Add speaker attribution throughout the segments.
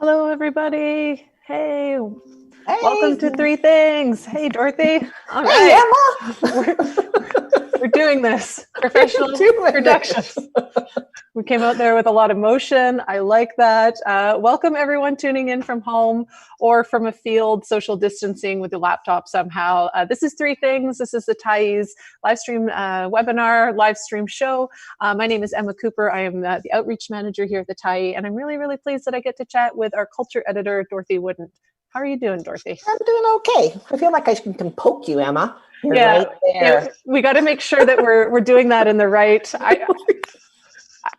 Speaker 1: Hello, everybody. Hey, welcome to
Speaker 2: Hey,
Speaker 1: Three Things. Hey, Dorothy. All
Speaker 2: hey,
Speaker 1: right,
Speaker 2: Emma.
Speaker 1: we're, we're doing this.
Speaker 2: You're
Speaker 1: Professional
Speaker 2: doing
Speaker 1: production.
Speaker 2: this.
Speaker 1: We came out there with a lot of motion. I like that. Welcome, everyone tuning in from home or from a field, social distancing with your laptop somehow. This is Three Things. This is the Tyee's live stream webinar, live stream show. My name is Emma Cooper. I am the outreach manager here at the Tyee, and I'm really, really pleased that I get to chat with our culture editor, Dorothy Woodend. How are you doing, Dorothy?
Speaker 2: I'm doing okay. I feel like I can poke you, Emma. You're
Speaker 1: Yeah,
Speaker 2: right there.
Speaker 1: we got to make sure that we're doing that in the right.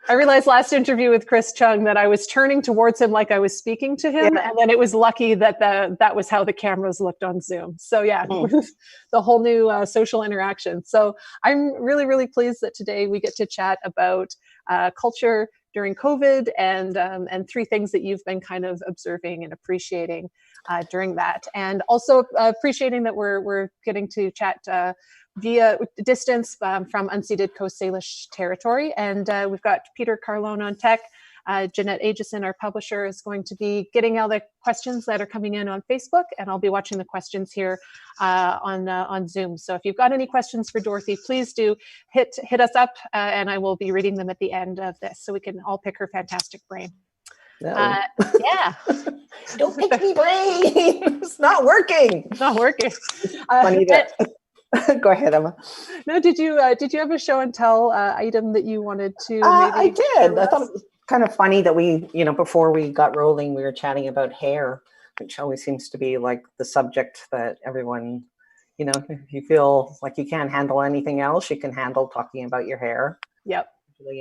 Speaker 1: I realized last interview with Chris Chung that I was turning towards him like I was speaking to him,
Speaker 2: Yeah.
Speaker 1: and then it was lucky that that was how the cameras looked on Zoom. So yeah,
Speaker 2: Mm.
Speaker 1: the whole new social interaction. So I'm really, really pleased that today we get to chat about culture during COVID and three things that you've been kind of observing and appreciating during that, and also appreciating that we're getting to chat via distance from unceded Coast Salish territory. And we've got Peter Carlone on tech. Jeanette Ageson, our publisher, is going to be getting all the questions that are coming in on Facebook, and I'll be watching the questions here on Zoom. So if you've got any questions for Dorothy, please do hit us up, and I will be reading them at the end of this, so we can all pick her fantastic brain.
Speaker 2: No.
Speaker 1: Yeah.
Speaker 2: Don't pick me brain. It's not working.
Speaker 1: Not working.
Speaker 2: Funny that. Go ahead, Emma.
Speaker 1: No, did you have a show and tell item that you wanted to maybe?
Speaker 2: I did. I thought it was kind of funny that we, before we got rolling, we were chatting about hair, which always seems to be like the subject that everyone, if you feel like you can't handle anything else, you can handle talking about your hair.
Speaker 1: Yep.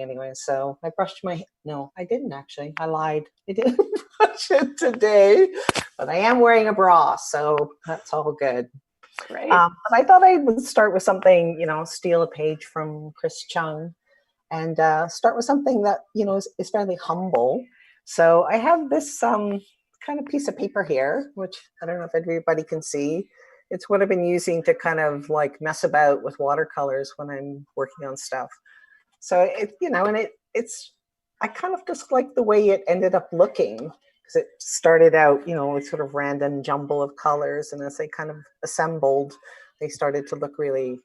Speaker 2: Anyway, so I brushed no, I didn't actually. I lied. I didn't brush it today, but I am wearing a bra, so that's all good.
Speaker 1: Great.
Speaker 2: But I thought I would start with something, steal a page from Chris Chung and start with something that, is fairly humble. So I have this kind of piece of paper here, which I don't know if everybody can see. It's what I've been using to kind of like mess about with watercolors when I'm working on stuff. So it's I kind of just like the way it ended up looking, because it started out, with sort of random jumble of colors, and as they kind of assembled, they started to look really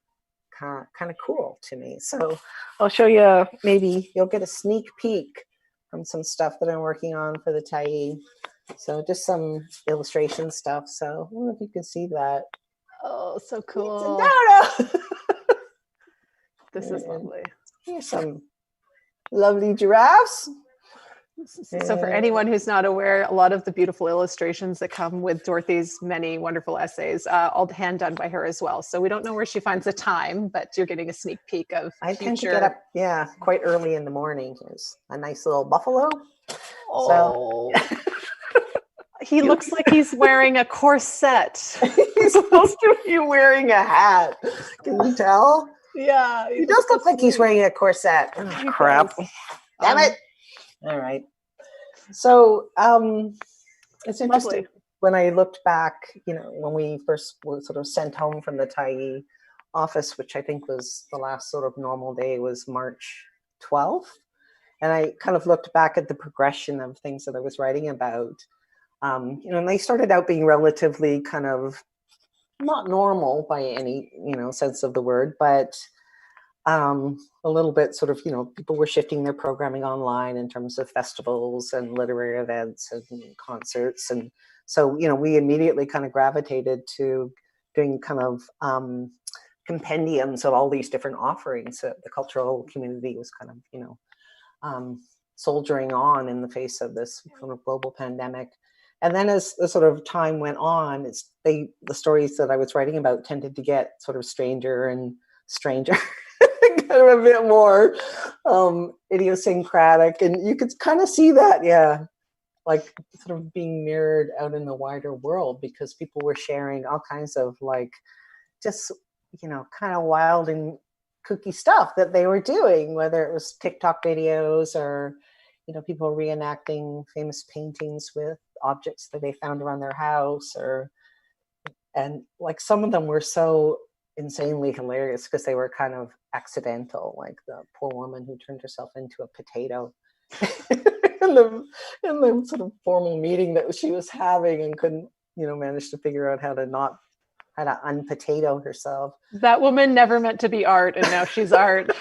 Speaker 2: kind of cool to me. So I'll show you, maybe you'll get a sneak peek from some stuff that I'm working on for the Tyee. So just some illustration stuff. So I don't know if you can see that.
Speaker 1: Oh, so cool.
Speaker 2: No.
Speaker 1: This is lovely.
Speaker 2: Here's some lovely giraffes.
Speaker 1: So for anyone who's not aware, a lot of the beautiful illustrations that come with Dorothy's many wonderful essays, all hand done by her as well. So we don't know where she finds the time, but you're getting a sneak peek of
Speaker 2: I tend to get up, quite early in the morning. There's a nice little buffalo.
Speaker 1: Oh. So he looks like he's wearing a corset.
Speaker 2: He's supposed to be wearing a hat. Can you tell?
Speaker 1: Yeah.
Speaker 2: He does look like he's wearing a corset. Oh, crap. Damn it. All right. So it's interesting. Lovely. When I looked back, when we first were sort of sent home from the Tyee office, which I think was the last sort of normal day, was March 12th. And I kind of looked back at the progression of things that I was writing about. And they started out being relatively kind of not normal by any, sense of the word, but a little bit sort of, people were shifting their programming online in terms of festivals and literary events and concerts. And so, we immediately kind of gravitated to doing kind of compendiums of all these different offerings that the cultural community was kind of, soldiering on in the face of this sort of global pandemic. And then as the sort of time went on, the stories that I was writing about tended to get sort of stranger and stranger. Kind of a bit more idiosyncratic, and you could kind of see that, like sort of being mirrored out in the wider world, because people were sharing all kinds of like just kind of wild and kooky stuff that they were doing, whether it was TikTok videos or people reenacting famous paintings with objects that they found around their house, and like some of them were so insanely hilarious because they were kind of accidental, like the poor woman who turned herself into a potato. in the sort of formal meeting that she was having, and couldn't, manage to figure out how to unpotato herself.
Speaker 1: That woman never meant to be art, and now she's art.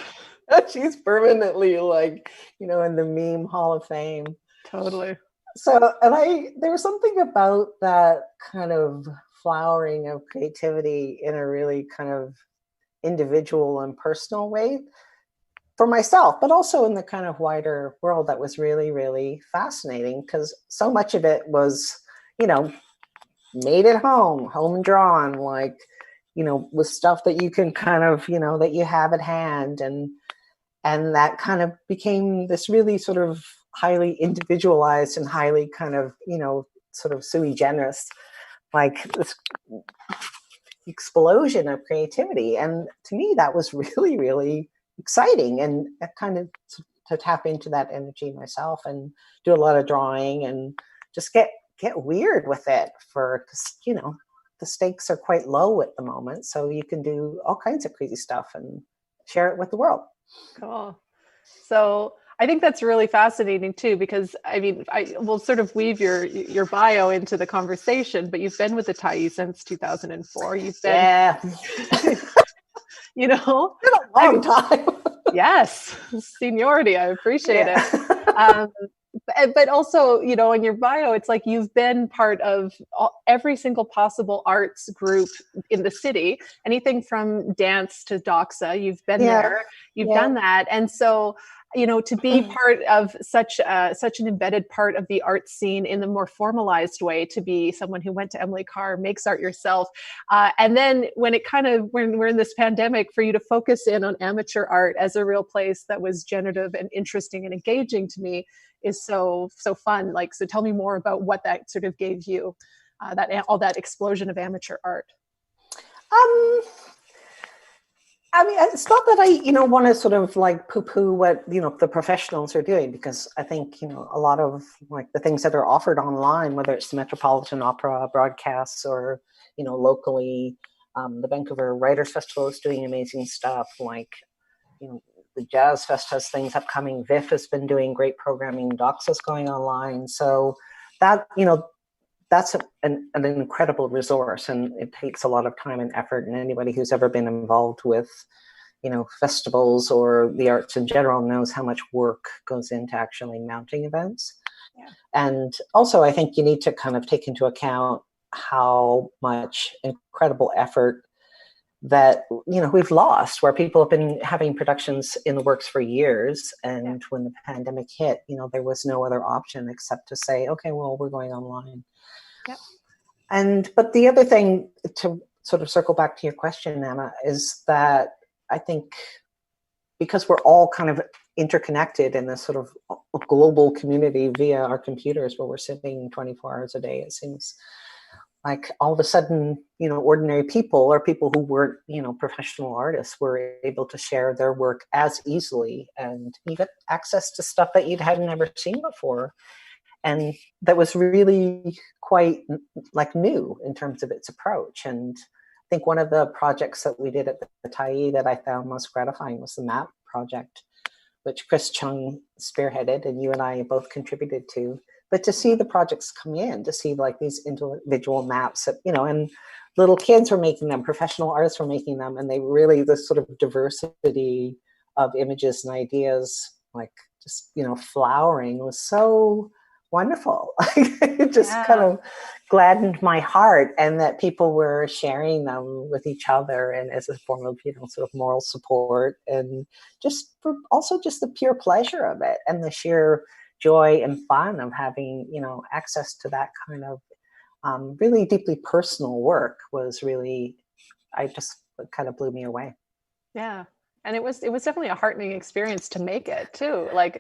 Speaker 2: She's permanently in the meme Hall of Fame.
Speaker 1: Totally.
Speaker 2: So, and there was something about that kind of flowering of creativity in a really kind of individual and personal way for myself, but also in the kind of wider world, that was really, really fascinating, because so much of it was, made at home drawn, with stuff that you can kind of, that you have at hand. And that kind of became this really sort of highly individualized and highly kind of, sort of sui generis, this explosion of creativity. And to me, that was really, really exciting, and kind of to tap into that energy myself, and do a lot of drawing, and just get weird with it, because the stakes are quite low at the moment, so you can do all kinds of crazy stuff and share it with the world.
Speaker 1: Cool. So I think that's really fascinating too, because I mean, I will sort of weave your bio into the conversation, but you've been with the Tyee since 2004. You've been,
Speaker 2: yeah.
Speaker 1: Been a
Speaker 2: long time.
Speaker 1: Yes, seniority. I appreciate it. But also, in your bio, it's like you've been part of every single possible arts group in the city, anything from dance to doxa. You've been there, you've done that. And so, to be part of such an embedded part of the art scene in the more formalized way, to be someone who went to Emily Carr, makes art yourself. And then when we're in this pandemic, for you to focus in on amateur art as a real place that was generative and interesting and engaging, to me is so fun. So tell me more about what that sort of gave you, all that explosion of amateur art.
Speaker 2: I mean, it's not that I, want to sort of poo-poo what, the professionals are doing, because I think, a lot of the things that are offered online, whether it's the Metropolitan Opera broadcasts or, locally, the Vancouver Writers Festival is doing amazing stuff. The Jazz Fest has things upcoming. VIF has been doing great programming. Doxa's going online. So that, that's an incredible resource, and it takes a lot of time and effort. And anybody who's ever been involved with, festivals or the arts in general knows how much work goes into actually mounting events. Yeah. And also, I think you need to kind of take into account how much incredible effort that we've lost, where people have been having productions in the works for years, and when the pandemic hit, there was no other option except to say, okay, well, we're going online. Yep. But the other thing, to sort of circle back to your question, Emma, is that I think because we're all kind of interconnected in this sort of global community via our computers, where we're sitting 24 hours a day, it seems like all of a sudden, ordinary people, or people who weren't, professional artists, were able to share their work as easily, and you get access to stuff that you hadn't never seen before. And that was really quite new in terms of its approach. And I think one of the projects that we did at the Tyee that I found most gratifying was the map project, which Chris Chung spearheaded, and you and I both contributed to. But to see the projects come in, to see these individual maps that, and little kids were making them, professional artists were making them, and they really, this sort of diversity of images and ideas, just, flowering, was so wonderful. It just kind of gladdened my heart, and that people were sharing them with each other, and as a form of, sort of moral support, and just also just the pure pleasure of it, and the sheer joy and fun of having, access to that kind of really deeply personal work was really, it kind of blew me away.
Speaker 1: Yeah. And it was definitely a heartening experience to make it too. I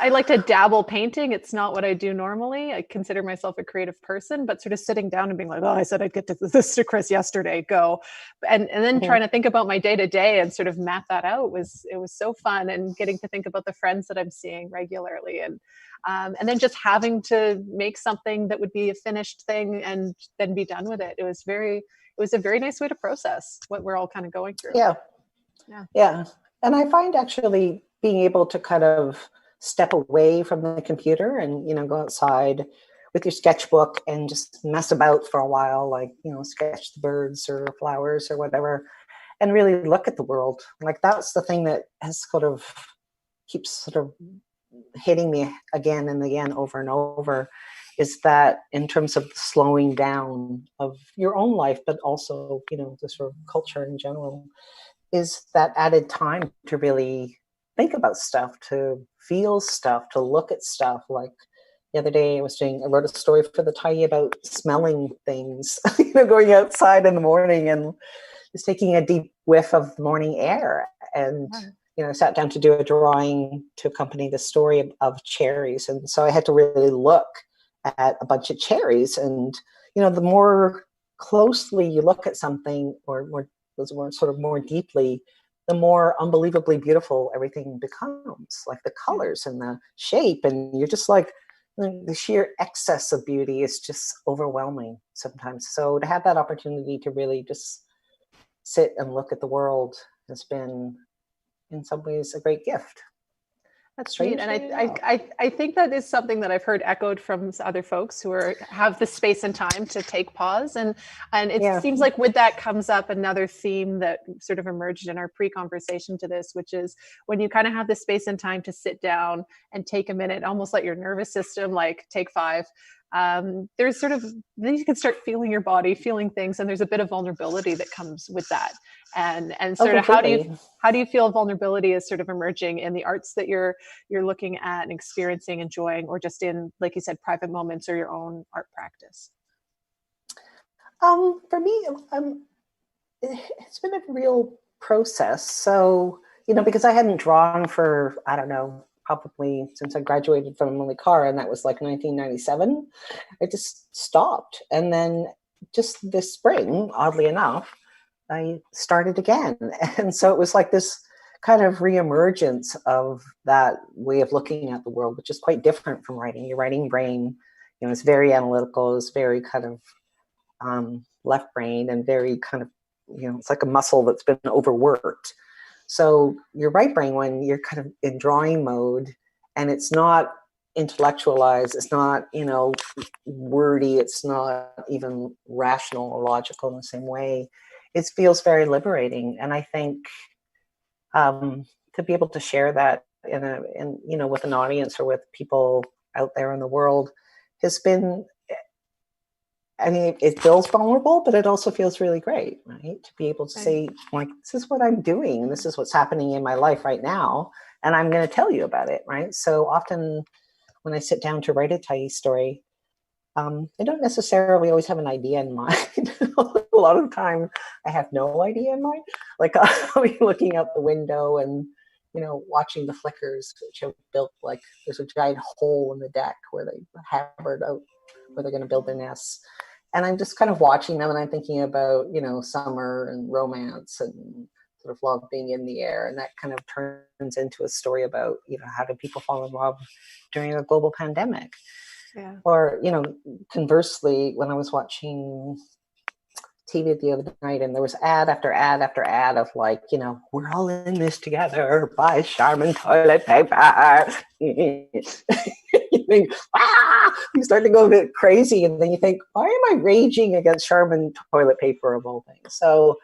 Speaker 1: like to dabble painting. It's not what I do normally. I consider myself a creative person, but sort of sitting down and being like, oh, I said I'd get to this to Chris yesterday, go. And then trying to think about my day to day and sort of map that out it was so fun, and getting to think about the friends that I'm seeing regularly, and then just having to make something that would be a finished thing and then be done with it. It was a very nice way to process what we're all kind of going through.
Speaker 2: Yeah. And I find actually being able to kind of step away from the computer and, go outside with your sketchbook and just mess about for a while, like, sketch the birds or flowers or whatever, and really look at the world. Like, that's the thing that has keeps sort of hitting me again and again over and over, is that in terms of slowing down of your own life, but also, the sort of culture in general, is that added time to really think about stuff, to feel stuff, to look at stuff. Like the other day I wrote a story for the Tyee about smelling things, going outside in the morning and just taking a deep whiff of the morning air. And I sat down to do a drawing to accompany the story of cherries. And so I had to really look at a bunch of cherries. And, the more closely you look at something, or more deeply, the more unbelievably beautiful everything becomes. Like the colors and the shape. And you're just like, the sheer excess of beauty is just overwhelming sometimes. So to have that opportunity to really just sit and look at the world has been, in some ways, a great gift.
Speaker 1: That's neat. And I think that is something that I've heard echoed from other folks who have the space and time to take pause. And it seems like with that comes up another theme that sort of emerged in our pre-conversation to this, which is when you kind of have the space and time to sit down and take a minute, almost let your nervous system like take 5. There's then you can start feeling your body, feeling things, and there's a bit of vulnerability that comes with that. And sort of how do you feel vulnerability is sort of emerging in the arts that you're looking at and experiencing, enjoying, or just in, like you said, private moments or your own art practice?
Speaker 2: For me, it's been a real process. So, because I hadn't drawn for, I don't know, probably since I graduated from Car, and that was like 1997, I just stopped. And then just this spring, oddly enough, I started again. And so it was like this kind of reemergence of that way of looking at the world, which is quite different from writing. Your writing brain, it's very analytical, it's very kind of left brain, and very kind of, it's like a muscle that's been overworked. So your right brain, when you're kind of in drawing mode and it's not intellectualized, it's not, wordy, it's not even rational or logical in the same way, it feels very liberating. And I think to be able to share that with an audience or with people out there in the world has been, it feels vulnerable, but it also feels really great, right? To be able to say, like, this is what I'm doing, and this is what's happening in my life right now, and I'm going to tell you about it, right? So often when I sit down to write a Tyee story, I don't necessarily always have an idea in mind. A lot of the time, I have no idea in mind. Like, I'll be looking out the window and, watching the flickers, which have built, like, there's a giant hole in the deck where they hammered out where they're going to build their nests. And I'm just kind of watching them, and I'm thinking about, summer and romance and sort of love being in the air. And that kind of turns into a story about, how do people fall in love during a global pandemic? Yeah. Or, conversely, when I was watching TV the other night, and there was ad after ad after ad of, like, we're all in this together, buy Charmin toilet paper. You think, you start to go a bit crazy, and then you think, why am I raging against Charmin toilet paper of all things? So,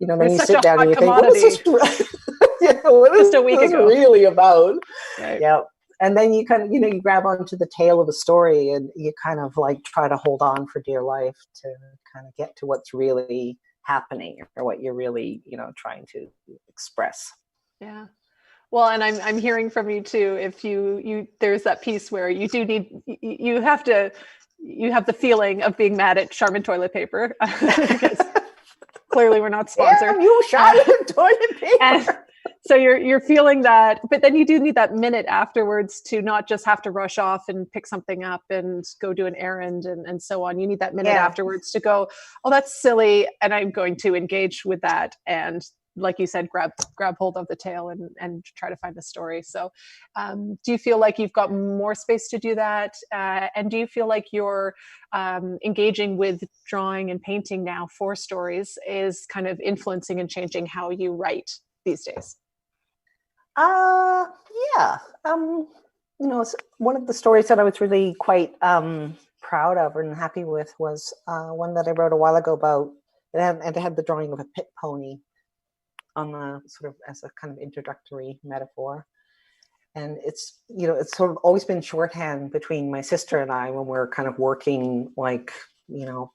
Speaker 2: then you sit down and you think, what is this? What is this really about? Right. Yeah. And then you kind of, you grab onto the tail of the story, and you kind of like try to hold on for dear life to kind of get to what's really happening, or what you're really, trying to express.
Speaker 1: Yeah. Well, and I'm hearing from you too, if you there's that piece where you do need, you have the feeling of being mad at Charmin toilet paper. Clearly we're not sponsored.
Speaker 2: Damn you, Charmin toilet paper.
Speaker 1: So you're feeling that, but then you do need that minute afterwards to not just have to rush off and pick something up and go do an errand and so on. You need that minute afterwards to go, oh, that's silly, and I'm going to engage with that. And like you said, grab hold of the tail and try to find the story. So do you feel like you've got more space to do that? And do you feel like you're engaging with drawing and painting now for stories is kind of influencing and changing how you write these days?
Speaker 2: Yeah. one of the stories that I was really quite proud of and happy with was one that I wrote a while ago about, it had the drawing of a pit pony on the sort of as a kind of introductory metaphor. And it's sort of always been shorthand between my sister and I when we're kind of working like,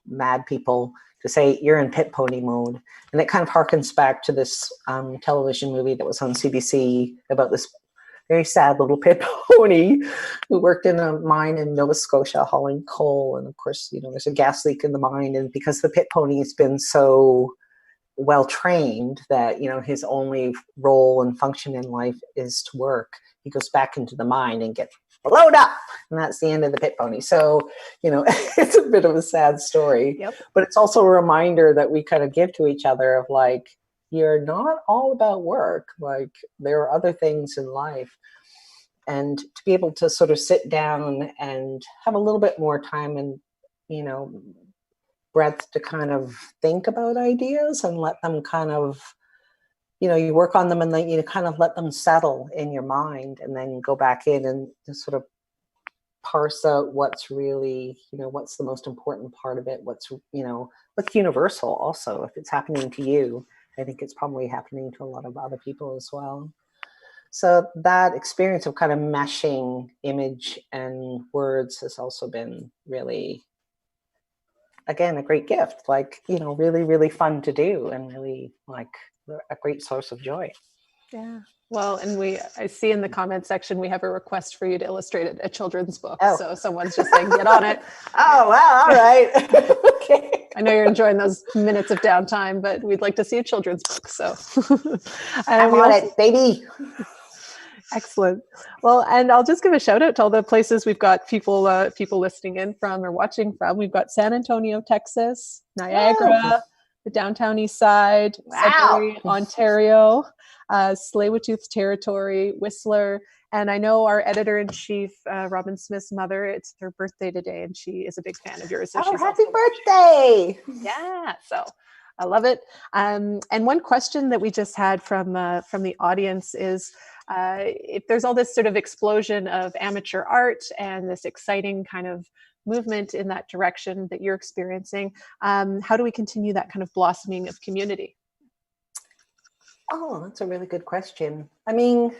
Speaker 2: mad people, to say you're in pit pony mode. And it kind of harkens back to this television movie that was on CBC about this very sad little pit pony who worked in a mine in Nova Scotia hauling coal. And of course, there's a gas leak in the mine. And because the pit pony has been so well trained that, his only role and function in life is to work, he goes back into the mine and gets blown up. And that's the end of the pit pony. So, it's a bit of a sad story.
Speaker 1: Yep.
Speaker 2: But it's also a reminder that we kind of give to each other of like, you're not all about work. Like, there are other things in life. And to be able to sort of sit down and have a little bit more time and, breadth to kind of think about ideas and let them kind of, you work on them and then you kind of let them settle in your mind and then go back in and just sort of parse out what's really, what's the most important part of it, what's universal also. If it's happening to you, I think it's probably happening to a lot of other people as well. So that experience of kind of meshing image and words has also been really, again, a great gift, like, really, really fun to do and really like a great source of joy.
Speaker 1: Yeah. Well, and I see in the comment section, we have a request for you to illustrate a children's book.
Speaker 2: Oh.
Speaker 1: So someone's just saying, get on it.
Speaker 2: Oh, wow. All right. Okay.
Speaker 1: I know you're enjoying those minutes of downtime, but we'd like to see a children's book. So
Speaker 2: I'm on it, baby.
Speaker 1: Excellent. Well, and I'll just give a shout out to all the places we've got people listening in from or watching from. We've got San Antonio, Texas, Niagara, the downtown east side, Sudbury, Ontario, Tsleil-Waututh Territory, Whistler. And I know our editor-in-chief, Robin Smith's mother, it's her birthday today, and she is a big fan of yours. So
Speaker 2: she's happy birthday.
Speaker 1: Yeah, so I love it. And one question that we just had from the audience is, if there's all this sort of explosion of amateur art and this exciting kind of movement in that direction that you're experiencing, how do we continue that kind of blossoming of community?
Speaker 2: Oh, that's a really good question. I mean,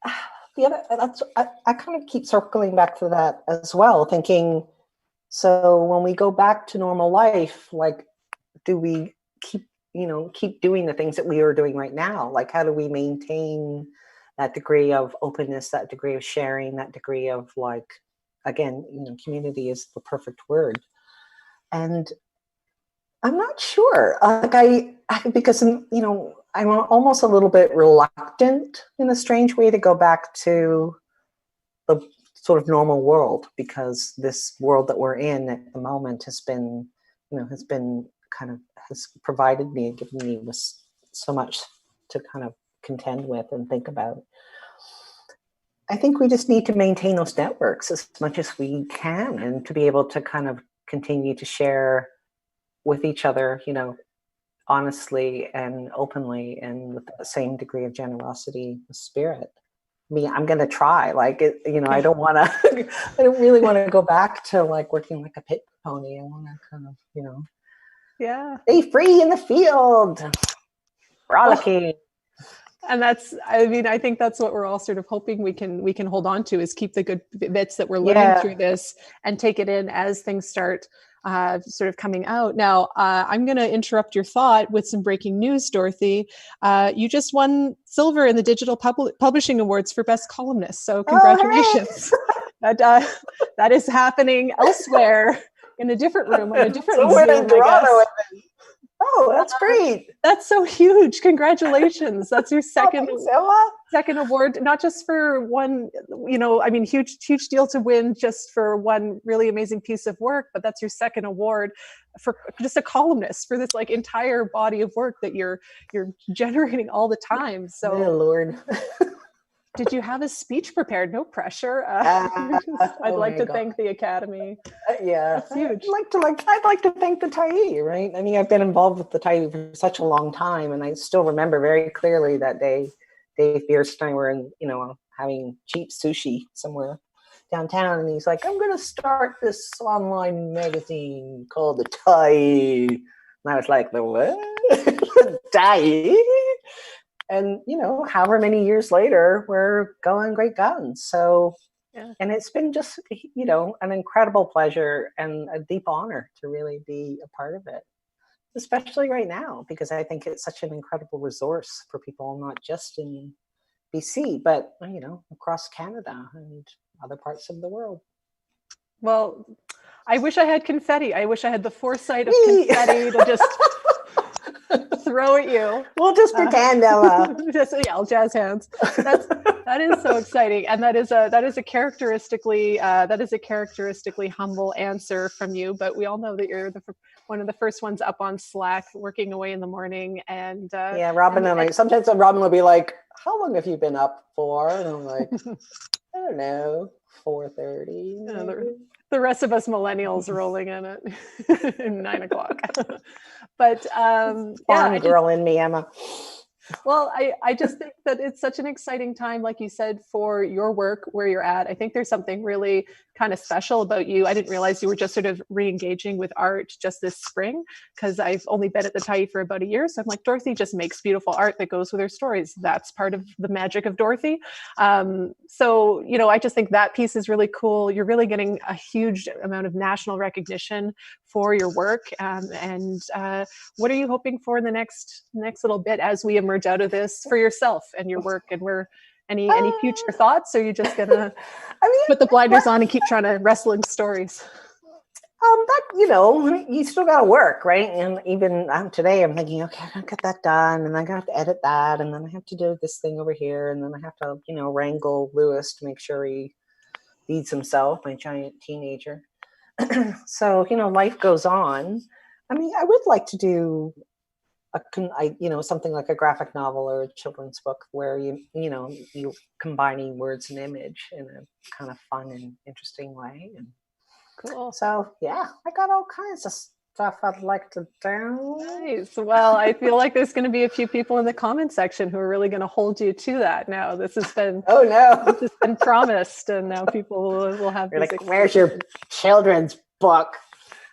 Speaker 2: I kind of keep circling back to that as well, thinking, so when we go back to normal life, like, do we keep doing the things that we are doing right now? Like, how do we maintain that degree of openness, that degree of sharing, that degree of, like, again, community is the perfect word. And I'm not sure, because I'm almost a little bit reluctant in a strange way to go back to the sort of normal world, because this world that we're in at the moment has provided me and given me with so much to kind of contend with and think about. I think we just need to maintain those networks as much as we can, and to be able to kind of continue to share with each other, honestly and openly, and with the same degree of generosity and spirit. I mean, I'm going to try, like, it, I don't really want to go back to like working like a pit pony. I want to kind of,
Speaker 1: yeah,
Speaker 2: stay free in the field, frolicking.
Speaker 1: And I think that's what we're all sort of hoping we can hold on to, is keep the good bits that we're learning through this and take it in as things start sort of coming out. Now, I'm going to interrupt your thought with some breaking news, Dorothy. You just won silver in the Digital Publishing Awards for Best Columnist. So congratulations. That is happening elsewhere in a different room, on a different Zoom,
Speaker 2: in Toronto. Oh, that's great.
Speaker 1: That's so huge. Congratulations. That's your second award, not just for one, huge deal to win just for one really amazing piece of work, but that's your second award for just a columnist for this like entire body of work that you're generating all the time. So,
Speaker 2: oh, Lord.
Speaker 1: Did you have a speech prepared? No pressure. I'd like to thank the Academy.
Speaker 2: Yeah,
Speaker 1: that's huge.
Speaker 2: I'd like to thank the Tyee, right? I mean, I've been involved with the Tyee for such a long time, and I still remember very clearly that day Dave Bierstein were in, having cheap sushi somewhere downtown, and he's like, I'm going to start this online magazine called the Tyee. And I was like, the what? Tyee? And, however many years later, we're going great guns. So, and it's been just, an incredible pleasure and a deep honor to really be a part of it, especially right now, because I think it's such an incredible resource for people, not just in BC, but, across Canada and other parts of the world.
Speaker 1: Well, I wish I had confetti. I wish I had the foresight of confetti to just throw at you.
Speaker 2: We'll just pretend, Ella.
Speaker 1: I'll jazz hands. That is so exciting, and that is a characteristically humble answer from you. But we all know that you're one of the first ones up on Slack, working away in the morning. And
Speaker 2: Robin and sometimes Robin will be like, "How long have you been up for?" And I'm like, "I don't know, 4:30."
Speaker 1: The rest of us millennials rolling in at 9:00. But
Speaker 2: girl in me, Emma.
Speaker 1: Well, I just think that it's such an exciting time, like you said, for your work where you're at. I think there's something really kind of special about you. I didn't realize you were just sort of re-engaging with art just this spring, because I've only been at the Tyee for about a year. So I'm like, Dorothy just makes beautiful art that goes with her stories. That's part of the magic of Dorothy. So, I just think that piece is really cool. You're really getting a huge amount of national recognition for your work. And what are you hoping for in the next little bit as we emerge out of this for yourself and your work? And any future thoughts? Or are you just gonna put the blinders on and keep trying to wrestle in stories?
Speaker 2: You still got to work, right? And even today, I'm thinking, okay, I gotta get that done, and I have to edit that, and then I have to do this thing over here, and then I have to, wrangle Lewis to make sure he feeds himself, my giant teenager. So, life goes on. I mean, I would like to do something like a graphic novel or a children's book where you combining words and image in a kind of fun and interesting way. And
Speaker 1: cool.
Speaker 2: So I got all kinds of stuff I'd like to do.
Speaker 1: Nice. Well, I feel like there's going to be a few people in the comment section who are really going to hold you to that. Now, this has been this has been promised, and now people will have.
Speaker 2: You're like, where's your children's book?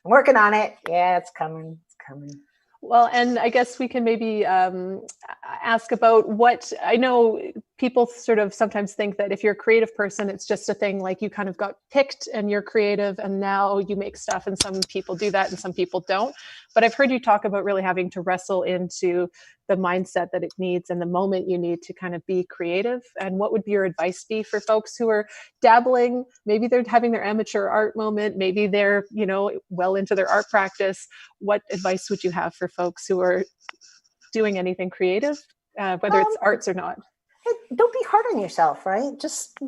Speaker 2: I'm working on it. Yeah, it's coming. It's coming.
Speaker 1: Well, and I guess we can maybe ask about what, I know people sort of sometimes think that if you're a creative person, it's just a thing like you kind of got picked and you're creative and now you make stuff, and some people do that and some people don't. But I've heard you talk about really having to wrestle into the mindset that it needs and the moment you need to kind of be creative. And what would your advice be for folks who are dabbling? Maybe they're having their amateur art moment. Maybe they're, well into their art practice. What advice would you have for folks who are doing anything creative, whether it's arts or not?
Speaker 2: Don't be hard on yourself, right? Just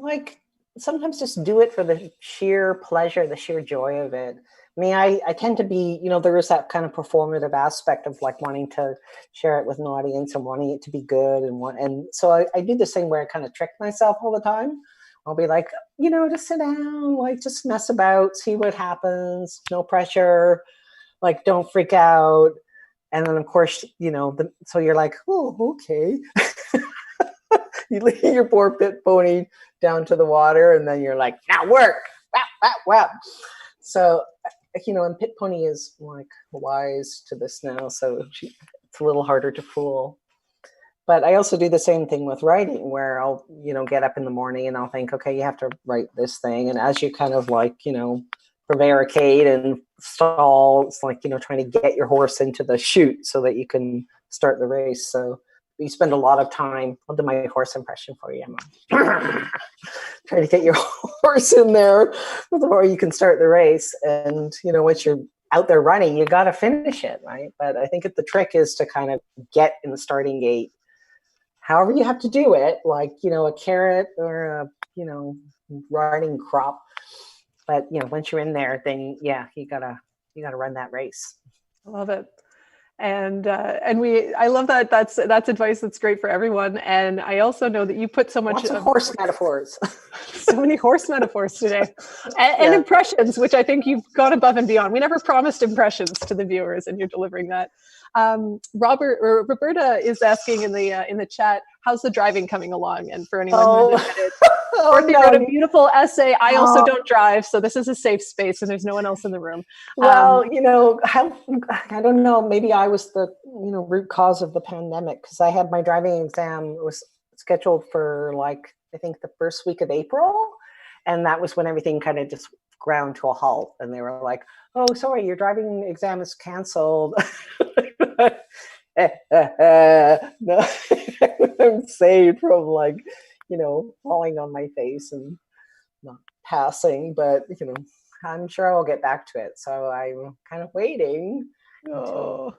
Speaker 2: sometimes just do it for the sheer pleasure, the sheer joy of it. I mean, I tend to be, there is that kind of performative aspect of wanting to share it with an audience and wanting it to be good. And so I do this thing where I kind of trick myself all the time. I'll be like, just sit down, just mess about, see what happens, no pressure, don't freak out. And then of course, so you're like, oh, okay. You leave your poor pit pony down to the water, and then you're like, now work. Wow. So, and Pit Pony is wise to this now, so it's a little harder to fool. But I also do the same thing with writing, where I'll, get up in the morning and I'll think, okay, you have to write this thing. And as you kind of prevaricate and stall, it's trying to get your horse into the chute so that you can start the race. So you spend a lot of time. I'll do my horse impression for you, Emma. Trying to get your horse in there before you can start the race. And, once you're out there running, you got to finish it, right? But I think the trick is to kind of get in the starting gate, however you have to do it, a carrot or a, riding crop. But, once you're in there, then, you gotta run that race.
Speaker 1: I love it. And I love that. That's advice that's great for everyone. And I also know that you put so much
Speaker 2: Lots of horse metaphors.
Speaker 1: So many horse metaphors today, and impressions, which I think you've gone above and beyond. We never promised impressions to the viewers, and you're delivering that. Roberta is asking in the chat, how's the driving coming along? And for anyone who hasn't read it, Dorothy
Speaker 2: no.
Speaker 1: wrote a beautiful essay. I also don't drive, so this is a safe space and there's no one else in the room.
Speaker 2: Well, you know, I don't know, maybe I was the, you know, root cause of the pandemic, because I had my driving exam was scheduled for like, I think the first week of April. And that was when everything kind of just ground to a halt. And they were like, oh, sorry, your driving exam is canceled. No, I'm saved from, like, you know, falling on my face and not passing, but, you know, I'm sure I'll get back to it. So I'm kind of waiting.
Speaker 1: Oh,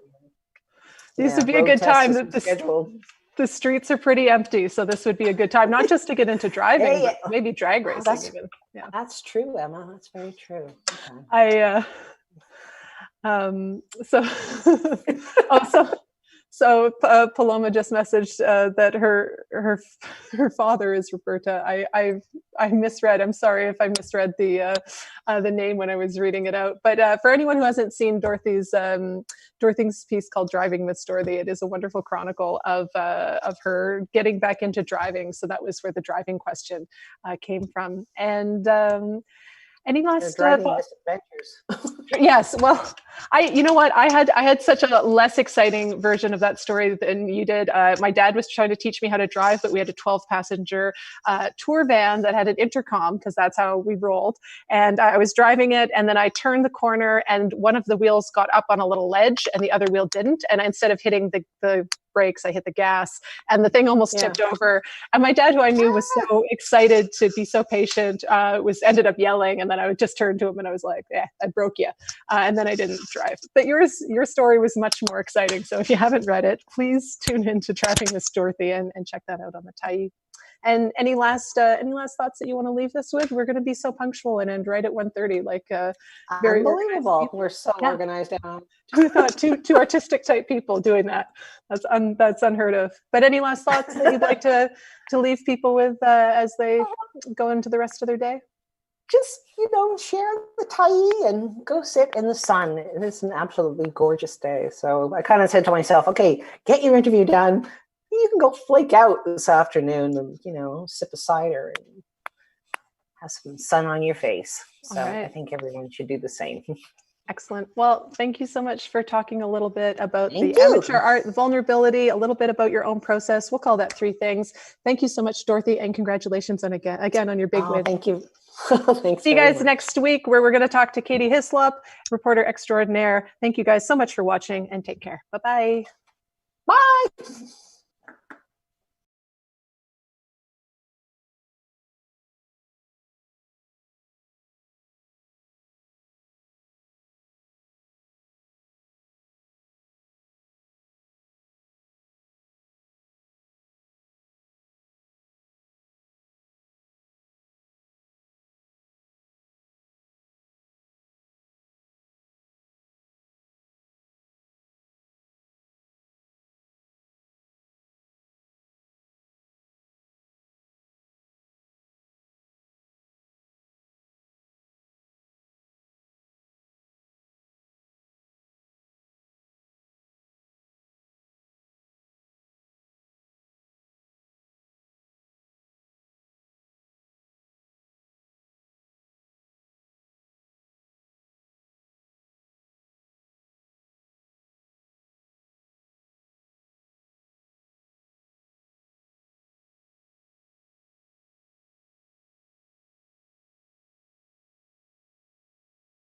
Speaker 1: this would be a good time. The streets are pretty empty, so this would be a good time, not just to get into driving, but maybe drag racing even. Yeah,
Speaker 2: that's true, Emma. That's very true. Okay.
Speaker 1: So Paloma just messaged that her father is Roberta. I misread. I'm sorry if I misread the name when I was reading it out. But for anyone who hasn't seen Dorothy's piece called "Driving Miss Dorothy," it is a wonderful chronicle of her getting back into driving. So that was where the driving question came from. And any last
Speaker 2: driving misadventures?
Speaker 1: Yes. Well, you know what? I had such a less exciting version of that story than you did. My dad was trying to teach me how to drive, but we had a 12-passenger tour van that had an intercom, because that's how we rolled. And I was driving it, and then I turned the corner, and one of the wheels got up on a little ledge, and the other wheel didn't. And instead of hitting the brakes, I hit the gas, and the thing almost tipped over. And my dad, who I knew was so excited to be so patient, ended up yelling. And then I would just turn to him and I was like, "Yeah, I broke you." And then I didn't drive. But your story was much more exciting. So if you haven't read it, please tune in to Driving Miss Dorothy and check that out on the Tyee. And any last thoughts that you want to leave us with? We're going to be so punctual and end right at 1:30, like very
Speaker 2: unbelievable. We're so organized.
Speaker 1: Who thought two artistic type people doing that? That's unheard of. But any last thoughts that you'd like to leave people with as they go into the rest of their day?
Speaker 2: Just, you know, share the Tyee and go sit in the sun. It is an absolutely gorgeous day. So I kind of said to myself, okay, get your interview done. You can go flake out this afternoon and, you know, sip a cider and have some sun on your face. So I think everyone should do the same.
Speaker 1: Excellent. Well, thank you so much for talking a little bit about the amateur art vulnerability, a little bit about your own process. We'll call that 3 things. Thank you so much, Dorothy, and congratulations on again on your big win.
Speaker 2: Thank you.
Speaker 1: Thanks. See you guys next week, where we're going to talk to Katie Hislop, reporter extraordinaire. Thank you guys so much for watching, and take care. Bye-bye.
Speaker 2: Bye.